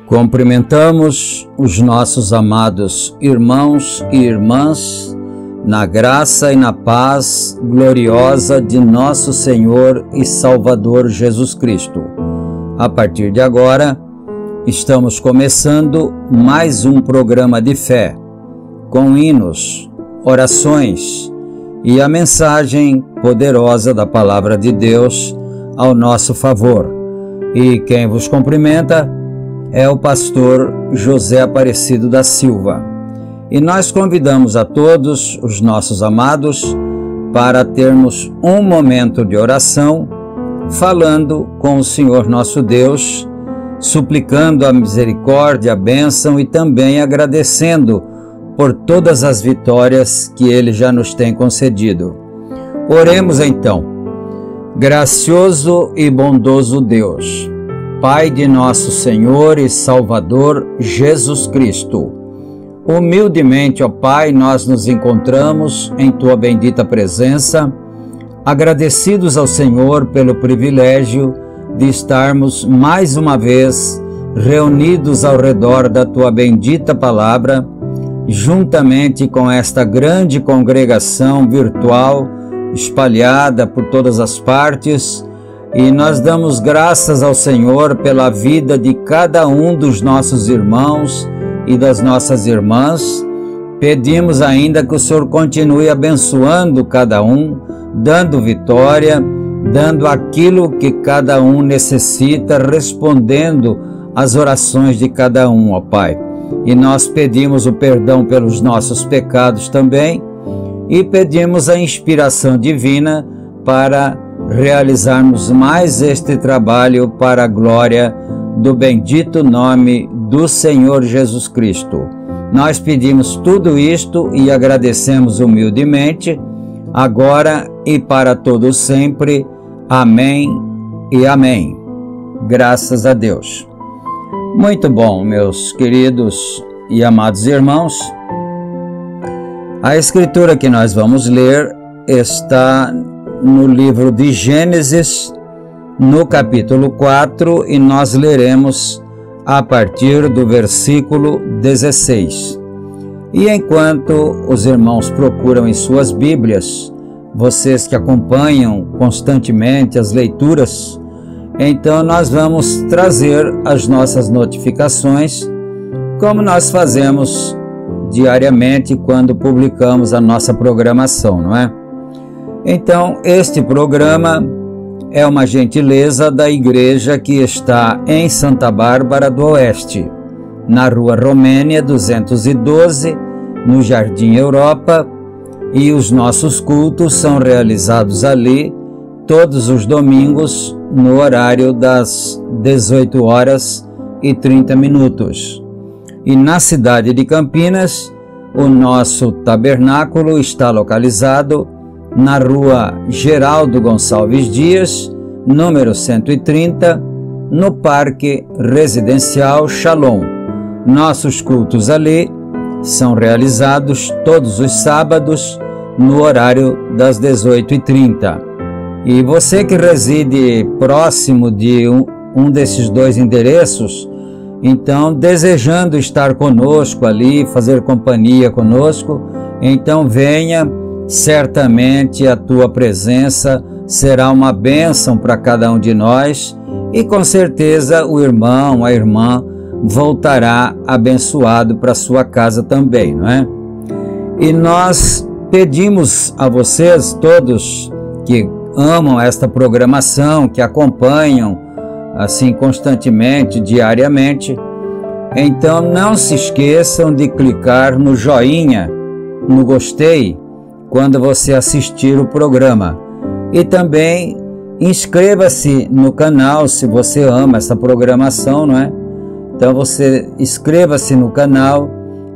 Cumprimentamos os nossos amados irmãos e irmãs na graça e na paz gloriosa de nosso Senhor e Salvador Jesus Cristo. A partir de agora, estamos começando mais um programa de fé, com hinos, orações e a mensagem poderosa da Palavra de Deus ao nosso favor. E quem vos cumprimenta é o pastor José Aparecido da Silva. E nós convidamos a todos os nossos amados para termos um momento de oração, falando com o Senhor nosso Deus, suplicando a misericórdia, a bênção e também agradecendo por todas as vitórias que Ele já nos tem concedido. Oremos então. Gracioso e bondoso Deus, Pai de nosso Senhor e Salvador Jesus Cristo, humildemente, ó Pai, nós nos encontramos em Tua bendita presença, agradecidos ao Senhor pelo privilégio de estarmos mais uma vez reunidos ao redor da Tua bendita palavra, juntamente com esta grande congregação virtual espalhada por todas as partes. E nós damos graças ao Senhor pela vida de cada um dos nossos irmãos e das nossas irmãs. Pedimos ainda que o Senhor continue abençoando cada um, dando vitória, dando aquilo que cada um necessita, respondendo às orações de cada um, ó Pai. E nós pedimos o perdão pelos nossos pecados também, e pedimos a inspiração divina para realizarmos mais este trabalho para a glória do bendito nome do Senhor Jesus Cristo. Nós pedimos tudo isto e agradecemos humildemente, agora e para todos sempre. Amém e amém. Graças a Deus. Muito bom, meus queridos e amados irmãos. A escritura que nós vamos ler está no livro de Gênesis, no capítulo 4, e nós leremos a partir do versículo 16. E enquanto os irmãos procuram em suas Bíblias, vocês que acompanham constantemente as leituras, então nós vamos trazer as nossas notificações, como nós fazemos diariamente quando publicamos a nossa programação, não é? Então, este programa é uma gentileza da igreja que está em Santa Bárbara do Oeste, na Rua Romênia 212, no Jardim Europa, e os nossos cultos são realizados ali todos os domingos no horário das 18h30. E na cidade de Campinas, o nosso tabernáculo está localizado na Rua Geraldo Gonçalves Dias, número 130, no Parque Residencial Shalom. Nossos cultos ali são realizados todos os sábados no horário das 18h30. E você que reside próximo de um desses dois endereços, então desejando estar conosco ali, fazer companhia conosco, então venha, certamente a tua presença será uma bênção para cada um de nós e com certeza o irmão, a irmã voltará abençoado para sua casa também, não é? E nós pedimos a vocês todos que amam esta programação, que acompanham assim constantemente, diariamente, então não se esqueçam de clicar no joinha, no gostei, quando você assistir o programa. E também inscreva-se no canal se você ama essa programação, não é? Então você inscreva-se no canal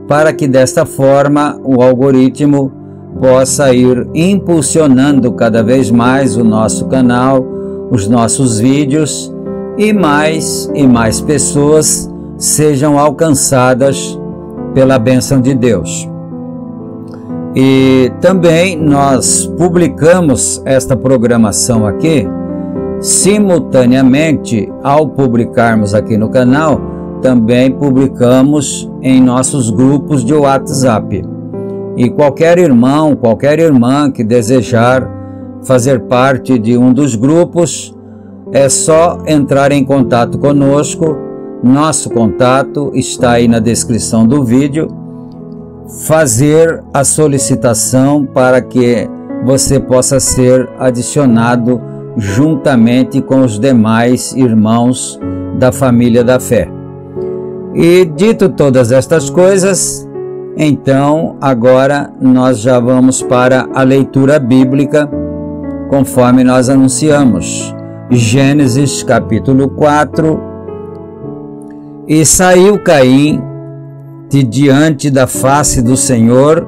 para que desta forma o algoritmo possa ir impulsionando cada vez mais o nosso canal, os nossos vídeos, e mais pessoas sejam alcançadas pela bênção de Deus. E também nós publicamos esta programação aqui, simultaneamente ao publicarmos aqui no canal, também publicamos em nossos grupos de WhatsApp. E qualquer irmão, qualquer irmã que desejar fazer parte de um dos grupos, é só entrar em contato conosco. Nosso contato está aí na descrição do vídeo. Fazer a solicitação para que você possa ser adicionado juntamente com os demais irmãos da família da fé. E dito todas estas coisas, então agora nós já vamos para a leitura bíblica, conforme nós anunciamos. Gênesis capítulo 4. E saiu Caim de diante da face do Senhor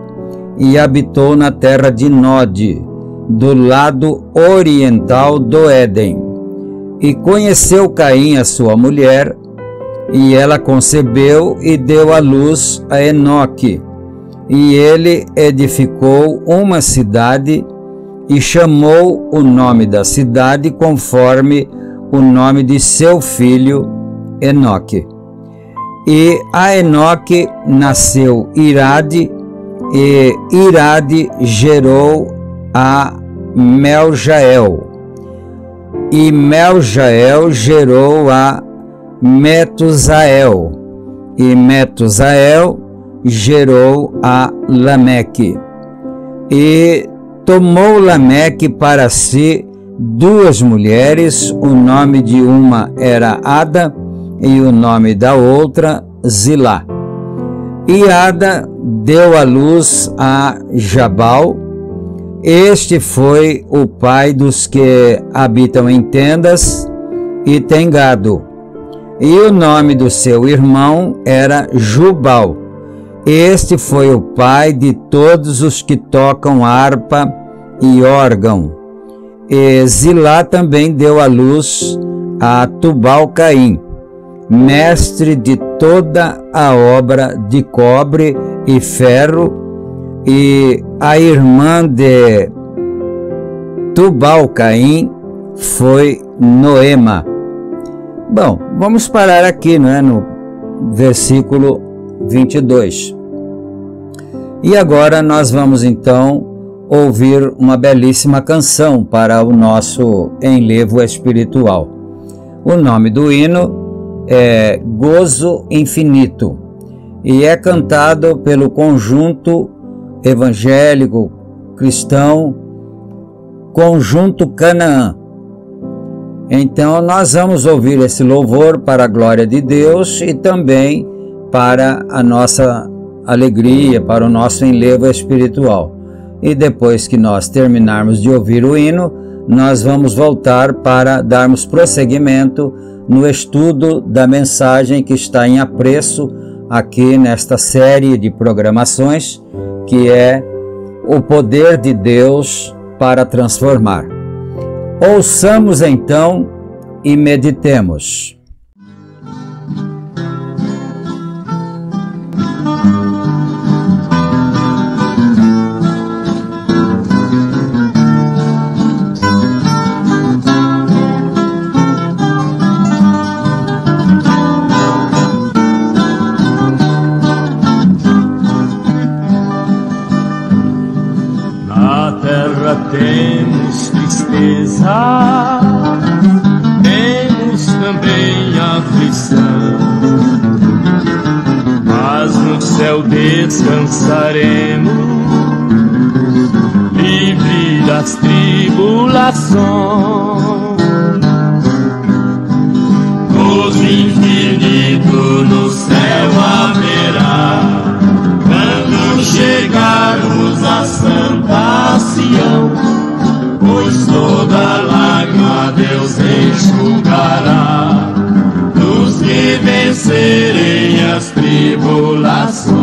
e habitou na terra de Nod, do lado oriental do Éden. E conheceu Caim a sua mulher, e ela concebeu e deu à luz a Enoque. E ele edificou uma cidade e chamou o nome da cidade conforme o nome de seu filho Enoque. E a Enoque nasceu Irade, e Irade gerou a Meljael. E Meljael gerou a Metusael. E Metusael gerou a Lameque. E tomou Lameque para si duas mulheres, o nome de uma era Ada e o nome da outra Zilá. E Ada deu à luz a Jabal, Este foi o pai dos que habitam em tendas e têm gado. E o nome do seu irmão era Jubal. Este foi o pai de todos os que tocam harpa e órgão. E Zilá também deu à luz a Tubal-Caim, mestre de toda a obra de cobre e ferro, e a irmã de Tubal-Caim foi Noema. Bom, vamos parar aqui, não é? No versículo 22. E agora nós vamos então ouvir uma belíssima canção para o nosso enlevo espiritual. O nome do hino é Gozo Infinito e é cantado pelo conjunto evangélico cristão Conjunto Canaã. Então nós vamos ouvir esse louvor para a glória de Deus e também para a nossa alegria, para o nosso enlevo espiritual. E depois que nós terminarmos de ouvir o hino, nós vamos voltar para darmos prosseguimento no estudo da mensagem que está em apreço aqui nesta série de programações, que é o poder de Deus para transformar. Ouçamos então e meditemos. Temos tristeza, temos também aflição, mas no céu descansaremos, livre das tribulações. Gozo infinito no céu haverá, quando chegarmos a Santa Sião, pois toda lágrima Deus enxugará, dos que vencerem as tribulações.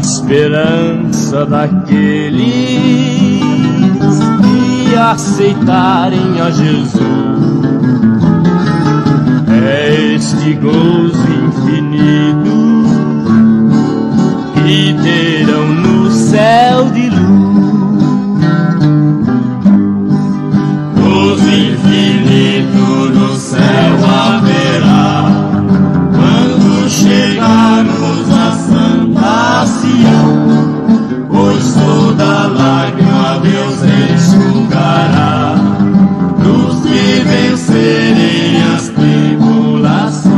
Esperança daqueles que aceitarem a Jesus é este gozo infinito que terão no céu de luz. Gozo infinito no céu haverá, quando chegarmos a Santa Sião, pois toda lágrima Deus enxugará, dos que vencerem as tribulações.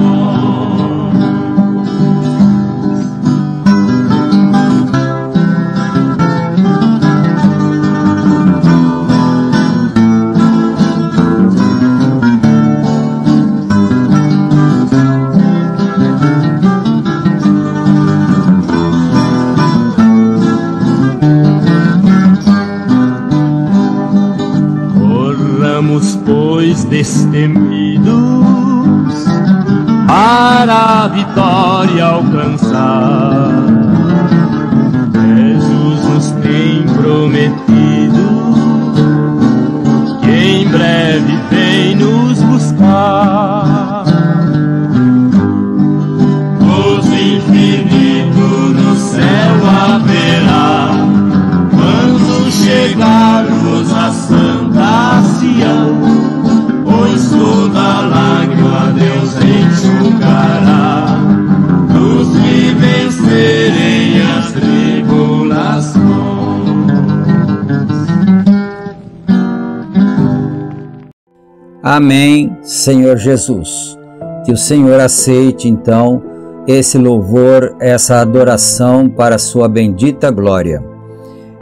Pois destemidos para a vitória alcançar, Jesus nos tem prometido que em breve vem nos buscar. Gozo infinito no céu haverá, quando chegarmos a Santa Sião, pois toda lágrima Deus enxugará, dos que vencerem Amém, Senhor Jesus. Que o Senhor aceite, então, esse louvor, essa adoração para a sua bendita glória.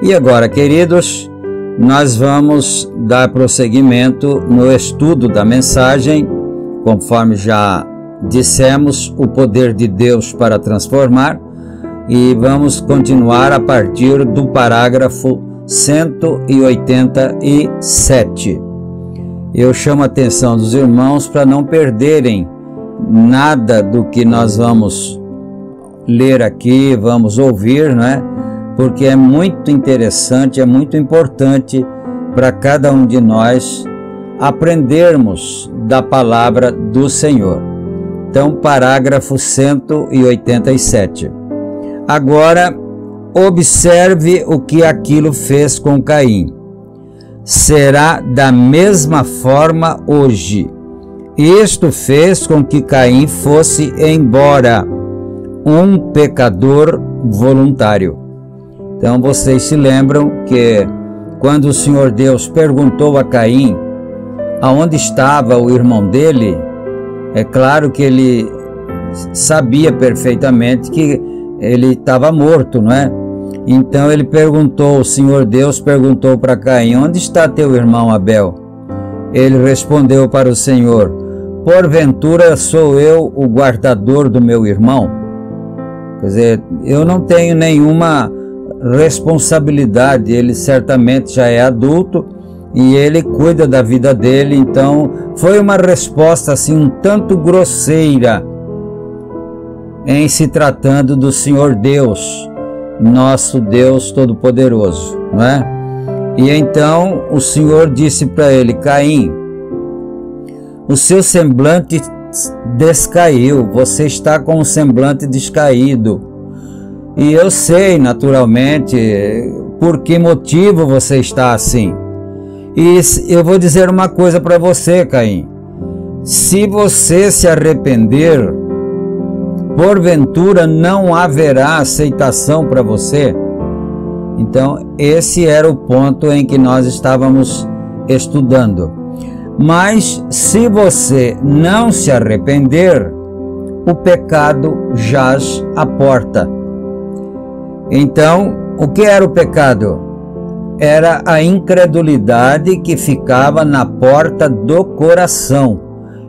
E agora, queridos, nós vamos dar prosseguimento no estudo da mensagem, conforme já dissemos, o poder de Deus para transformar, e vamos continuar a partir do parágrafo 187. Eu chamo a atenção dos irmãos para não perderem nada do que nós vamos ler aqui, vamos ouvir, né? Porque é muito interessante, é muito importante para cada um de nós aprendermos da palavra do Senhor. Então, parágrafo 187. Agora, observe o que aquilo fez com Caim. Será da mesma forma hoje. Isto fez com que Caim fosse embora, um pecador voluntário. Então vocês se lembram que quando o Senhor Deus perguntou a Caim aonde estava o irmão dele, é claro que ele sabia perfeitamente que ele estava morto, não é? Então ele perguntou, o Senhor Deus perguntou para Caim: onde está teu irmão Abel? Ele respondeu para o Senhor: porventura sou eu o guardador do meu irmão? Quer dizer, eu não tenho nenhuma responsabilidade, ele certamente já é adulto e ele cuida da vida dele. Então foi uma resposta assim um tanto grosseira em se tratando do Senhor Deus, nosso Deus Todo-Poderoso, não é? E então o Senhor disse para ele: Caim, o seu semblante descaiu, você está com o semblante descaído. E eu sei, naturalmente, por que motivo você está assim. E eu vou dizer uma coisa para você, Caim. Se você se arrepender, porventura não haverá aceitação para você. Então, esse era o ponto em que nós estávamos estudando. Mas, se você não se arrepender, o pecado jaz à porta. Então, o que era o pecado? Era a incredulidade que ficava na porta do coração.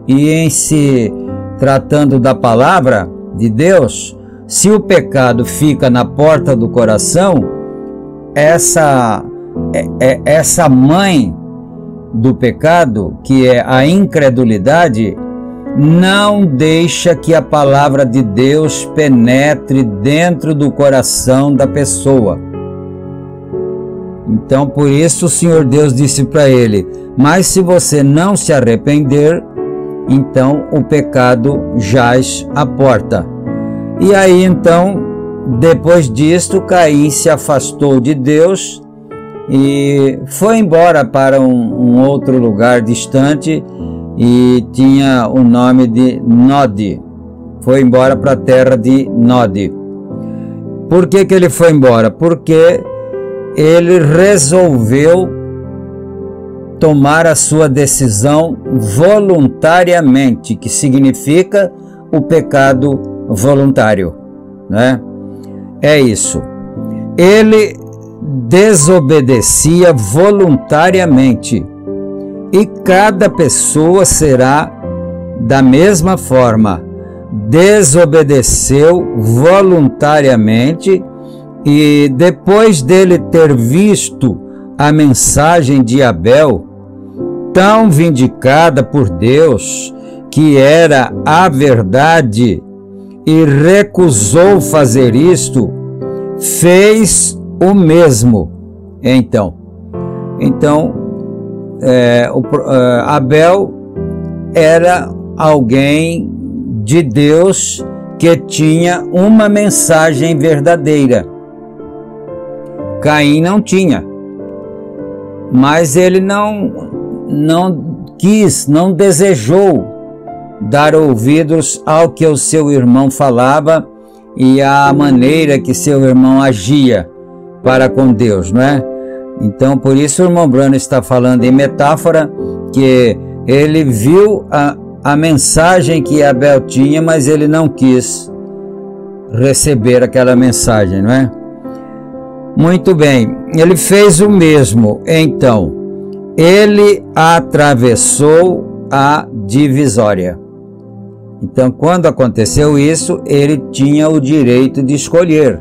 E em se tratando da palavra de Deus, se o pecado fica na porta do coração, essa mãe do pecado, que é a incredulidade, não deixa que a palavra de Deus penetre dentro do coração da pessoa. Então, por isso o Senhor Deus disse para ele: mas se você não se arrepender, então o pecado jaz à porta. E aí então, depois disto, Caim se afastou de Deus e foi embora para um outro lugar distante, e tinha o nome de Nod. Foi embora para a terra de Nod. Por que ele foi embora? Porque ele resolveu tomar a sua decisão voluntariamente, que significa o pecado voluntário, né? É isso. Ele desobedecia voluntariamente, e cada pessoa será da mesma forma. Desobedeceu voluntariamente, e depois dele ter visto a mensagem de Abel, tão vindicada por Deus, que era a verdade, e recusou fazer isto, fez o mesmo. Então Abel era alguém de Deus que tinha uma mensagem verdadeira. Caim não tinha, mas ele não quis, não desejou dar ouvidos ao que o seu irmão falava e à maneira que seu irmão agia para com Deus, não é? Então, por isso o irmão Branham está falando em metáfora, que Ele viu a mensagem que Abel tinha, mas ele não quis receber aquela mensagem, não é? Muito bem, ele fez o mesmo. Então, ele atravessou a divisória. Então, quando aconteceu isso, ele tinha o direito de escolher.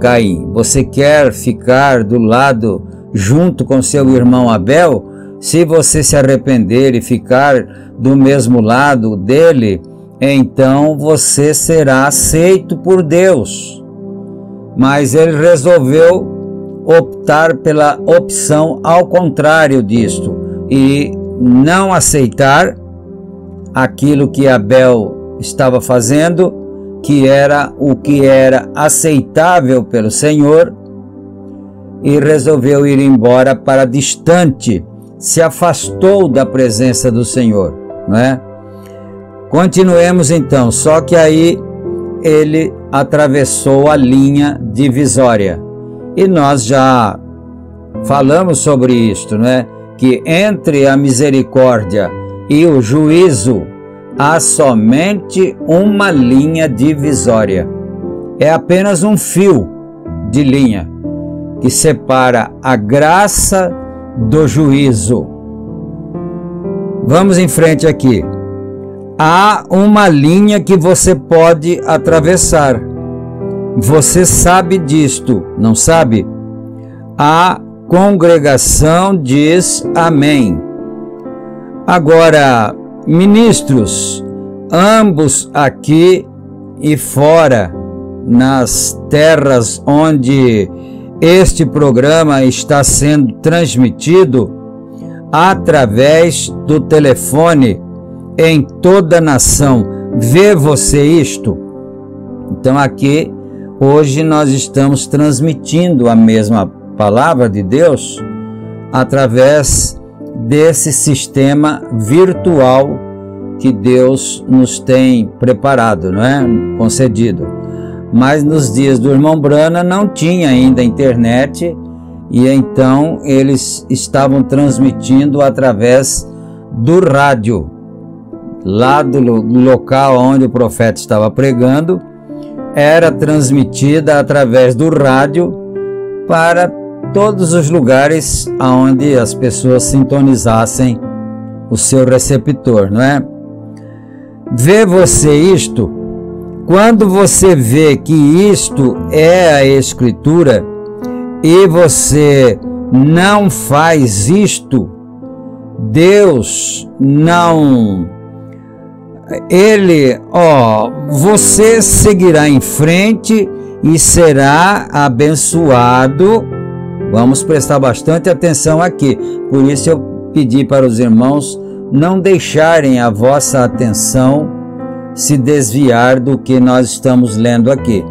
Caim, você quer ficar do lado junto com seu irmão Abel? Se você se arrepender e ficar do mesmo lado dele, então você será aceito por Deus. Mas ele resolveu optar pela opção ao contrário disto e não aceitar aquilo que Abel estava fazendo, que era o que era aceitável pelo Senhor, e resolveu ir embora para distante, se afastou da presença do Senhor, não é? Continuemos então, só que aí ele atravessou a linha divisória. E nós já falamos sobre isto, não é? Que entre a misericórdia e o juízo há somente uma linha divisória. É apenas um fio de linha que separa a graça do juízo. Vamos em frente aqui. Há uma linha que você pode atravessar. Você sabe disto, não sabe? A congregação diz amém. Agora, ministros, ambos aqui e fora, nas terras onde este programa está sendo transmitido, através do telefone, em toda a nação, vê você isto? Então aqui, hoje nós estamos transmitindo a mesma palavra de Deus através desse sistema virtual que Deus nos tem preparado, não é? Concedido. Mas nos dias do irmão Brana não tinha ainda internet e então eles estavam transmitindo através do rádio. Lá do local onde o profeta estava pregando, era transmitida através do rádio para todos os lugares onde as pessoas sintonizassem o seu receptor, não é? Vê você isto? Quando você vê que isto é a Escritura e você não faz isto, Deus não... você seguirá em frente e será abençoado. Vamos prestar bastante atenção aqui. Por isso eu pedi para os irmãos não deixarem a vossa atenção se desviar do que nós estamos lendo aqui.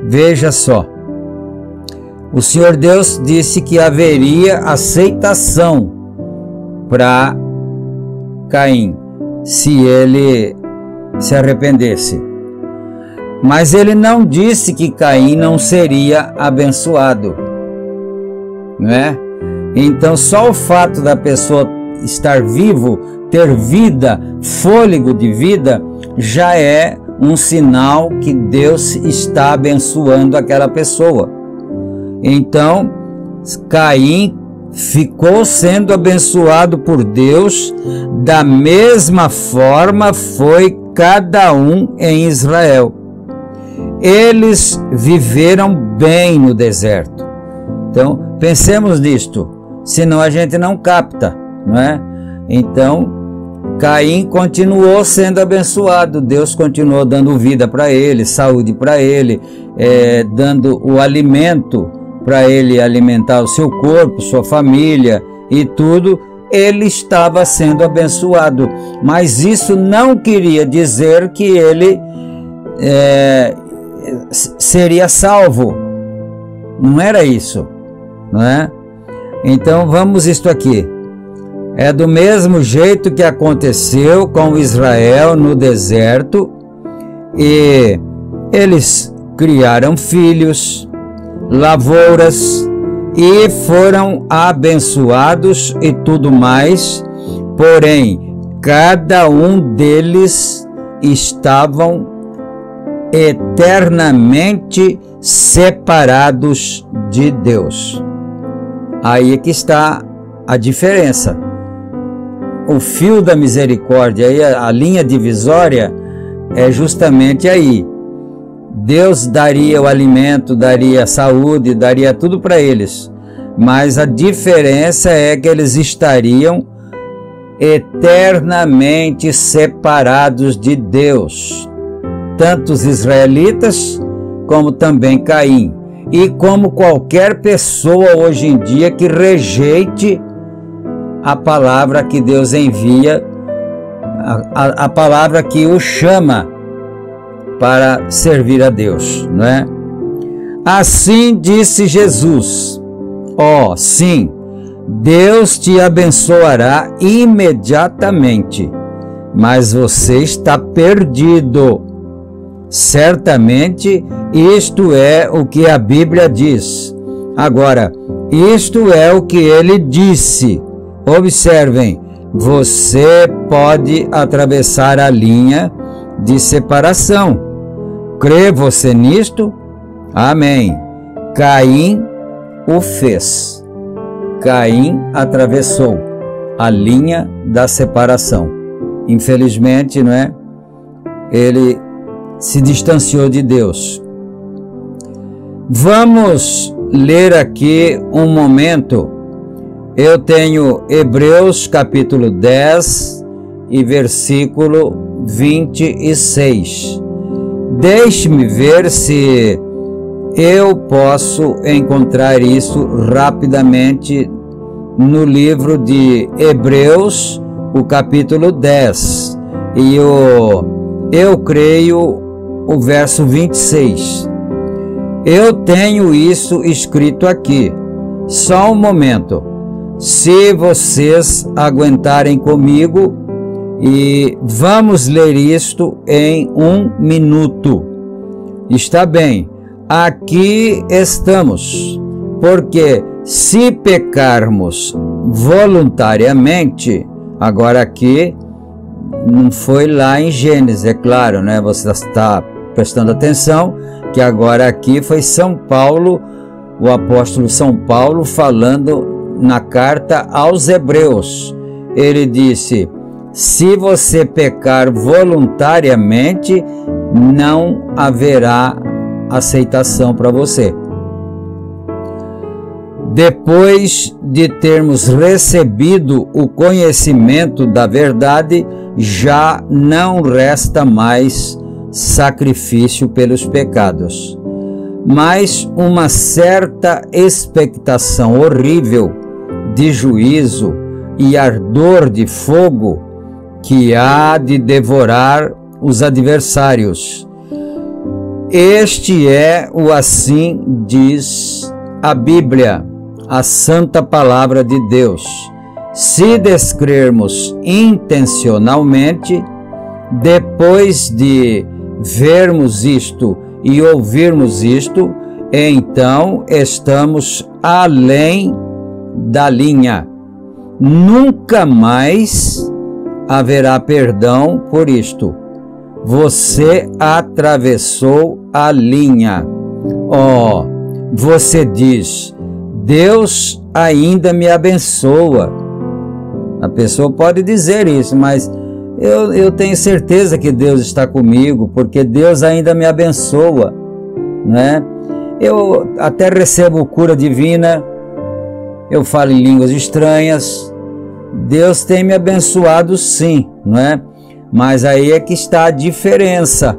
Veja só. O Senhor Deus disse que haveria aceitação para Caim, se ele se arrependesse. Mas ele não disse que Caim não seria abençoado, não é? Então só o fato da pessoa estar vivo, ter vida, fôlego de vida, já é um sinal que Deus está abençoando aquela pessoa. Então Caim ficou sendo abençoado por Deus, da mesma forma foi cada um em Israel. Eles viveram bem no deserto. Então, pensemos nisto, senão a gente não capta, não é? Então, Caim continuou sendo abençoado, Deus continuou dando vida para ele, saúde para ele, dando o alimento para ele alimentar o seu corpo, sua família e tudo. Ele estava sendo abençoado, mas isso não queria dizer que ele seria salvo. Não era isso, não é? Então vamos isto aqui. É do mesmo jeito que aconteceu com Israel no deserto, e eles criaram filhos, lavouras, e foram abençoados e tudo mais, porém cada um deles estavam eternamente separados de Deus. Aí é que está a diferença. O fio da misericórdia, aí a linha divisória é justamente aí. Deus daria o alimento, daria a saúde, daria tudo para eles, mas a diferença é que eles estariam eternamente separados de Deus, tanto os israelitas como também Caim, e como qualquer pessoa hoje em dia que rejeite a palavra que Deus envia, a palavra que o chama para servir a Deus, não é? Assim disse Jesus: ó, sim, Deus te abençoará imediatamente, mas você está perdido. Certamente isto é o que a Bíblia diz. Agora, isto é o que ele disse. Observem, você pode atravessar a linha de separação. Crê você nisto? Amém. Caim o fez. Caim atravessou a linha da separação. Infelizmente, não é? Ele se distanciou de Deus. Vamos ler aqui um momento. Eu tenho Hebreus capítulo 10 e versículo 26. Deixe-me ver se eu posso encontrar isso rapidamente no livro de Hebreus, o capítulo 10, e eu creio o verso 26. Eu tenho isso escrito aqui. Só um momento. Se vocês aguentarem comigo, e vamos ler isto em 1 minuto. Está bem, aqui estamos, porque se pecarmos voluntariamente, agora aqui não foi lá em Gênesis, é claro, né? Você está prestando atenção que agora aqui foi São Paulo, o apóstolo São Paulo, falando na carta aos Hebreus. Ele disse: se você pecar voluntariamente, não haverá aceitação para você. Depois de termos recebido o conhecimento da verdade, já não resta mais sacrifício pelos pecados, mas uma certa expectação horrível de juízo e ardor de fogo que há de devorar os adversários. Este é o assim diz a Bíblia, a santa palavra de Deus. Se descrermos intencionalmente, depois de vermos isto e ouvirmos isto, então estamos além da linha. Nunca mais haverá perdão por isto. Você atravessou a linha. Oh, você diz: Deus ainda me abençoa. A pessoa pode dizer isso, mas eu tenho certeza que Deus está comigo, porque Deus ainda me abençoa, né? Eu até recebo cura divina, eu falo em línguas estranhas, Deus tem me abençoado sim, não é? Mas aí é que está a diferença.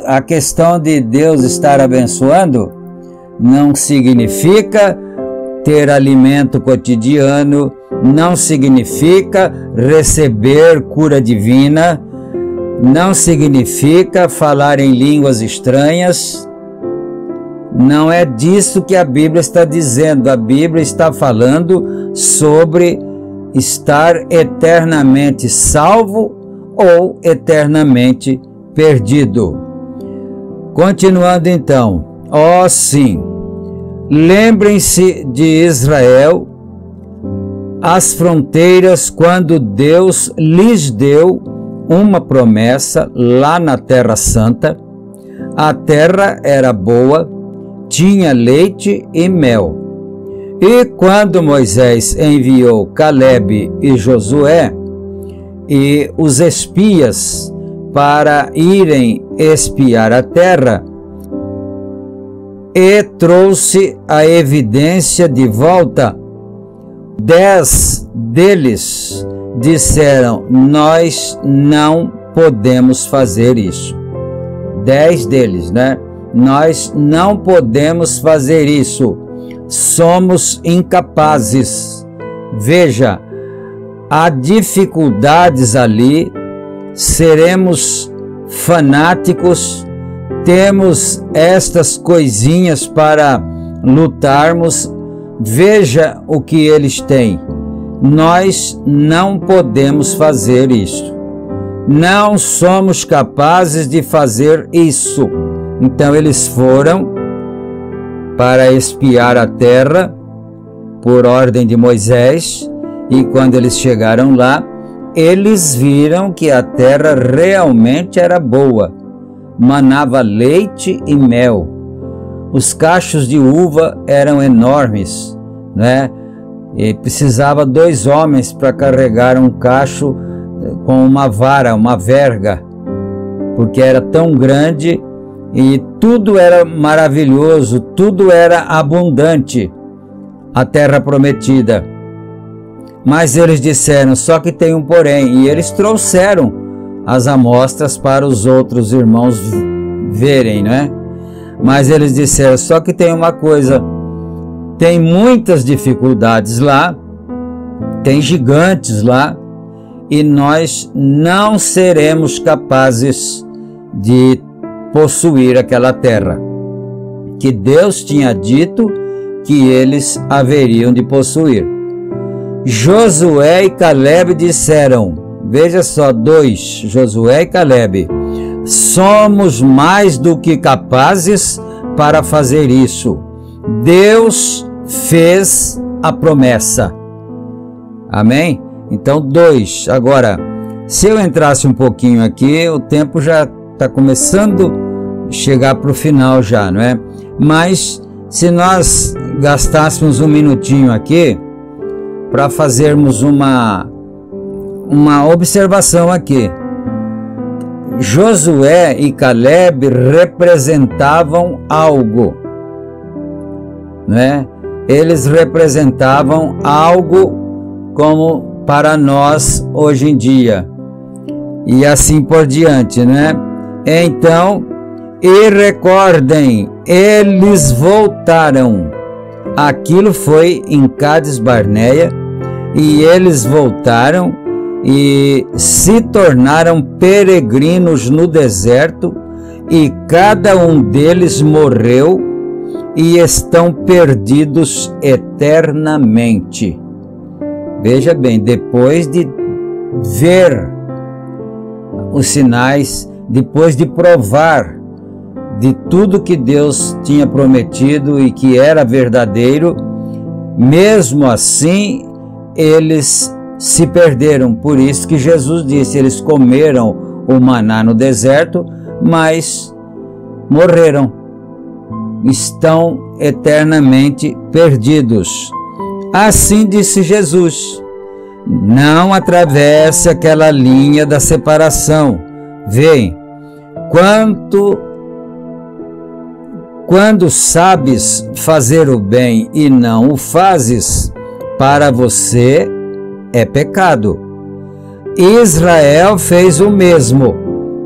A questão de Deus estar abençoando não significa ter alimento cotidiano, não significa receber cura divina, não significa falar em línguas estranhas. Não é disso que a Bíblia está dizendo. A Bíblia está falando sobre estar eternamente salvo ou eternamente perdido. Continuando então. Ó sim, lembrem-se de Israel, as fronteiras quando Deus lhes deu uma promessa lá na Terra Santa. A terra era boa, tinha leite e mel. E quando Moisés enviou Calebe e Josué e os espias para irem espiar a terra, e trouxe a evidência de volta, 10 deles disseram: nós não podemos fazer isso. 10 deles, né? Nós não podemos fazer isso. Somos incapazes. Veja, há dificuldades ali, seremos fanáticos, temos estas coisinhas para lutarmos. Veja o que eles têm. Nós não podemos fazer isso. Não somos capazes de fazer isso. Então eles foram para espiar a terra por ordem de Moisés, e quando eles chegaram lá, eles viram que a terra realmente era boa, manava leite e mel. Os cachos de uva eram enormes, né? E precisava 2 homens para carregar um cacho com uma vara, uma verga, porque era tão grande, e tudo era maravilhoso, tudo era abundante, a terra prometida. Mas eles disseram: só que tem um porém, e eles trouxeram as amostras para os outros irmãos verem, né? Mas eles disseram: só que tem uma coisa, tem muitas dificuldades lá, tem gigantes lá, e nós não seremos capazes de possuir aquela terra que Deus tinha dito que eles haveriam de possuir. Josué e Calebe disseram, veja só, 2, Josué e Calebe: somos mais do que capazes para fazer isso. Deus fez a promessa. Amém? Então 2. Agora, se eu entrasse um pouquinho aqui, o tempo já está começando a chegar para o final já, não é? Mas se nós gastássemos um minutinho aqui para fazermos uma observação aqui. Josué e Calebe representavam algo, né? Eles representavam algo como para nós hoje em dia, e assim por diante, né? Então, e recordem, eles voltaram. Aquilo foi em Cádiz Barneia, e eles voltaram e se tornaram peregrinos no deserto, e cada um deles morreu e estão perdidos eternamente. Veja bem, depois de ver os sinais, depois de provar de tudo que Deus tinha prometido e que era verdadeiro, mesmo assim eles se perderam. Por isso que Jesus disse: eles comeram o maná no deserto, mas morreram, estão eternamente perdidos. Assim disse Jesus: não atravesse aquela linha da separação. Vem, quando sabes fazer o bem e não o fazes, para você é pecado. Israel fez o mesmo.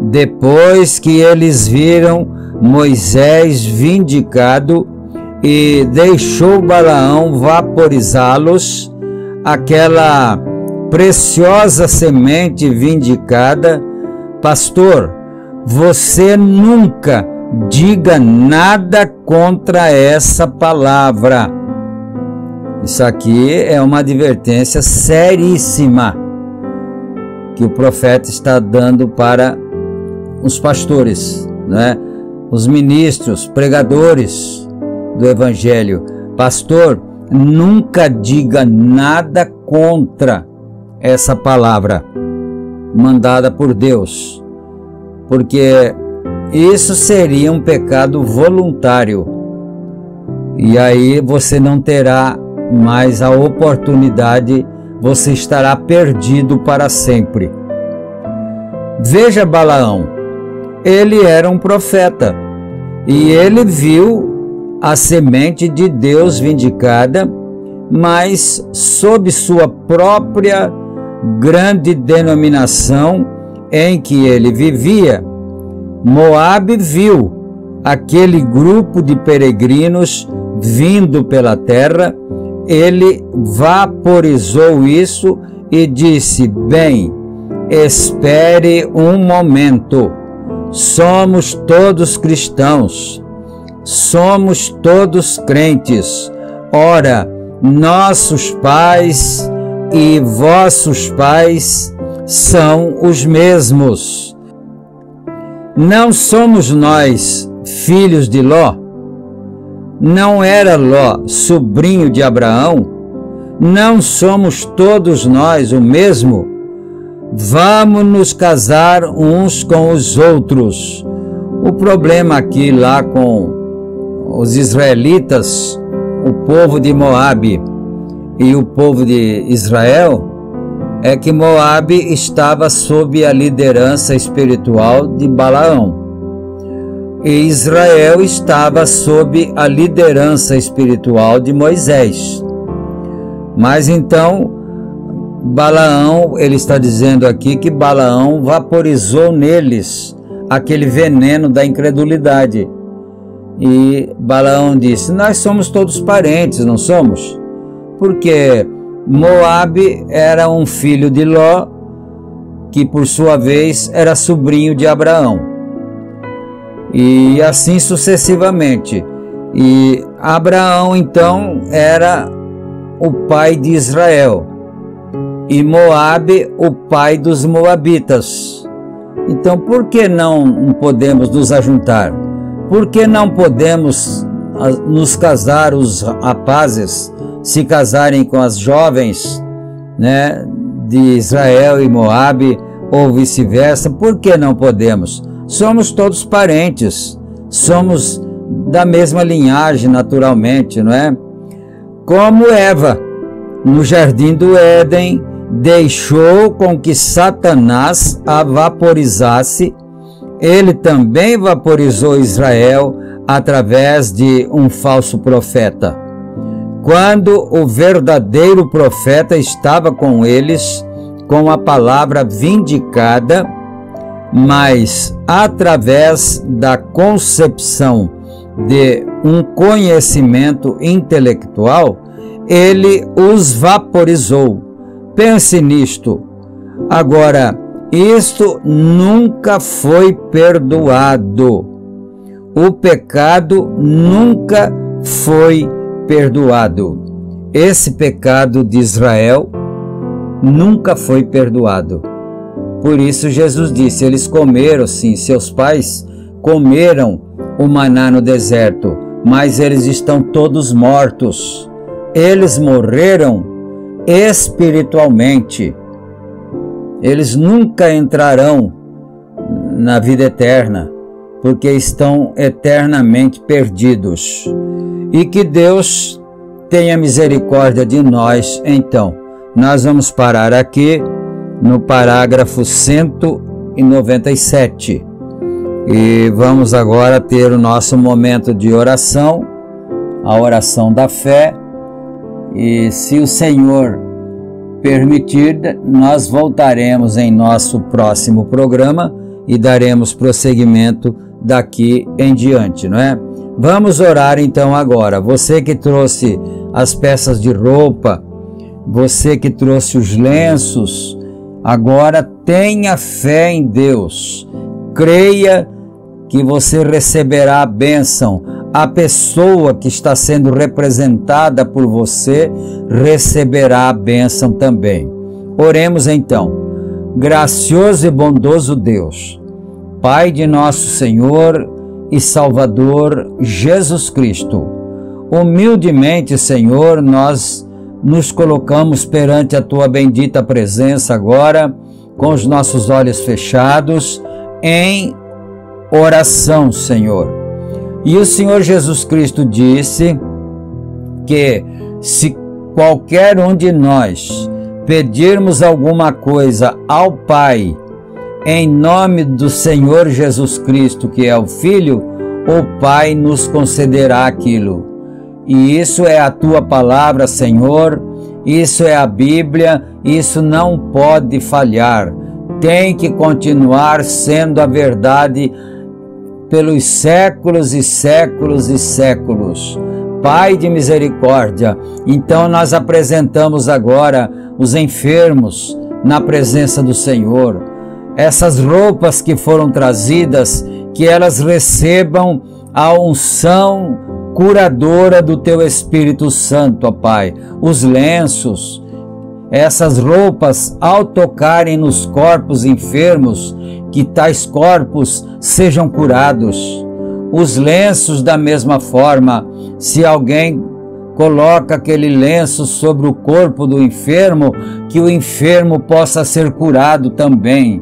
Depois que eles viram Moisés vindicado e deixou Balaão vaporizá-los, aquela preciosa semente vindicada, pastor, você nunca diga nada contra essa palavra. Isso aqui é uma advertência seríssima que o profeta está dando para os pastores, né? Os ministros, pregadores do Evangelho. Pastor, nunca diga nada contra essa palavra mandada por Deus, porque isso seria um pecado voluntário, e aí você não terá mais a oportunidade, você estará perdido para sempre. Veja Balaão, ele era um profeta, e ele viu a semente de Deus vindicada, mas sob sua própria grande denominação em que ele vivia, Moabe viu aquele grupo de peregrinos vindo pela terra, ele vaporizou isso e disse: bem, espere um momento, somos todos cristãos, somos todos crentes, ora, nossos pais e vossos pais são os mesmos. Não somos nós filhos de Ló? Não era Ló sobrinho de Abraão? Não somos todos nós o mesmo? Vamos nos casar uns com os outros. O problema aqui lá com os israelitas, o povo de Moabe e o povo de Israel, é que Moabe estava sob a liderança espiritual de Balaão e Israel estava sob a liderança espiritual de Moisés. Mas então Balaão, ele está dizendo aqui que Balaão vaporizou neles aquele veneno da incredulidade, e Balaão disse: nós somos todos parentes, não somos? Porque Moabe era um filho de Ló, que por sua vez era sobrinho de Abraão, e assim sucessivamente. E Abraão então era o pai de Israel, e Moabe o pai dos moabitas. Então por que não podemos nos ajuntar? Por que não podemos nos casar, os rapazes se casarem com as jovens, né, de Israel e Moabe, ou vice-versa? Por que não podemos? Somos todos parentes, somos da mesma linhagem naturalmente, não é? Como Eva, no jardim do Éden, deixou com que Satanás a vaporizasse, ele também vaporizou Israel através de um falso profeta. Quando o verdadeiro profeta estava com eles, com a palavra vindicada, mas através da concepção de um conhecimento intelectual, ele os vaporizou. Pense nisto. Agora, isto nunca foi perdoado. O pecado nunca foi perdoado. Esse pecado de Israel nunca foi perdoado. Por isso Jesus disse: eles comeram, sim, seus pais comeram o maná no deserto, mas eles estão todos mortos. Eles morreram espiritualmente. Eles nunca entrarão na vida eterna, porque estão eternamente perdidos. E que Deus tenha misericórdia de nós. Então, nós vamos parar aqui no parágrafo 197 e vamos agora ter o nosso momento de oração, a oração da fé, e se o Senhor permitir, nós voltaremos em nosso próximo programa e daremos prosseguimento daqui em diante, não é? Vamos orar então agora. Você que trouxe as peças de roupa, você que trouxe os lenços, agora tenha fé em Deus. Creia que você receberá a bênção. A pessoa que está sendo representada por você receberá a bênção também. Oremos então. Gracioso e bondoso Deus, Pai de nosso Senhor e Salvador Jesus Cristo, Humildemente, Senhor, nós nos colocamos perante a Tua bendita presença agora, com os nossos olhos fechados, em oração, Senhor. E o Senhor Jesus Cristo disse que se qualquer um de nós pedirmos alguma coisa ao Pai, em nome do Senhor Jesus Cristo, que é o Filho, o Pai nos concederá aquilo. E isso é a Tua palavra, Senhor, isso é a Bíblia, isso não pode falhar. Tem que continuar sendo a verdade pelos séculos e séculos e séculos. Pai de misericórdia, então nós apresentamos agora os enfermos na presença do Senhor. Essas roupas que foram trazidas, que elas recebam a unção curadora do Teu Espírito Santo, ó Pai. Os lenços, essas roupas, ao tocarem nos corpos enfermos, que tais corpos sejam curados. Os lenços, da mesma forma, se alguém coloca aquele lenço sobre o corpo do enfermo, que o enfermo possa ser curado também.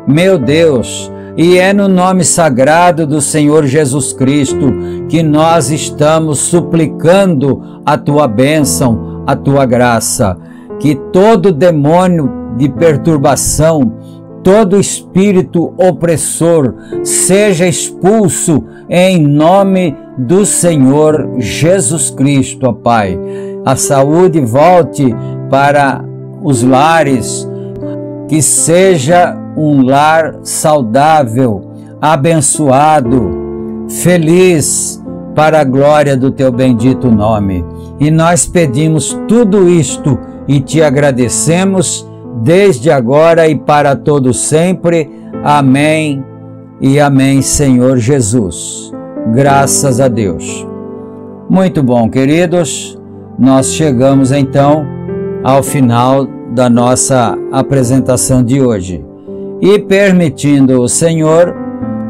Meu Deus, e é no nome sagrado do Senhor Jesus Cristo que nós estamos suplicando a Tua bênção, a Tua graça. Que todo demônio de perturbação, todo espírito opressor seja expulso em nome do Senhor Jesus Cristo, ó Pai. A saúde volte para os lares, que seja um lar saudável, abençoado, feliz, para a glória do Teu bendito nome. E nós pedimos tudo isto e Te agradecemos desde agora e para todo sempre. Amém e amém, Senhor Jesus. Graças a Deus. Muito bom, queridos. Nós chegamos então ao final da nossa apresentação de hoje. E permitindo o Senhor,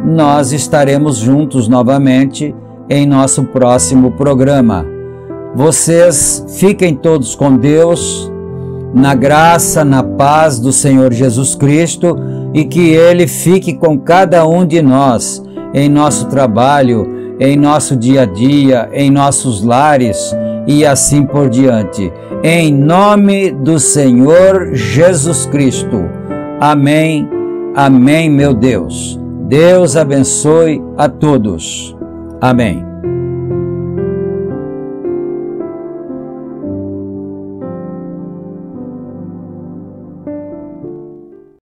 nós estaremos juntos novamente em nosso próximo programa. Vocês fiquem todos com Deus, na graça, na paz do Senhor Jesus Cristo, e que Ele fique com cada um de nós em nosso trabalho, em nosso dia a dia, em nossos lares e assim por diante. Em nome do Senhor Jesus Cristo. Amém, amém, meu Deus. Deus abençoe a todos. Amém.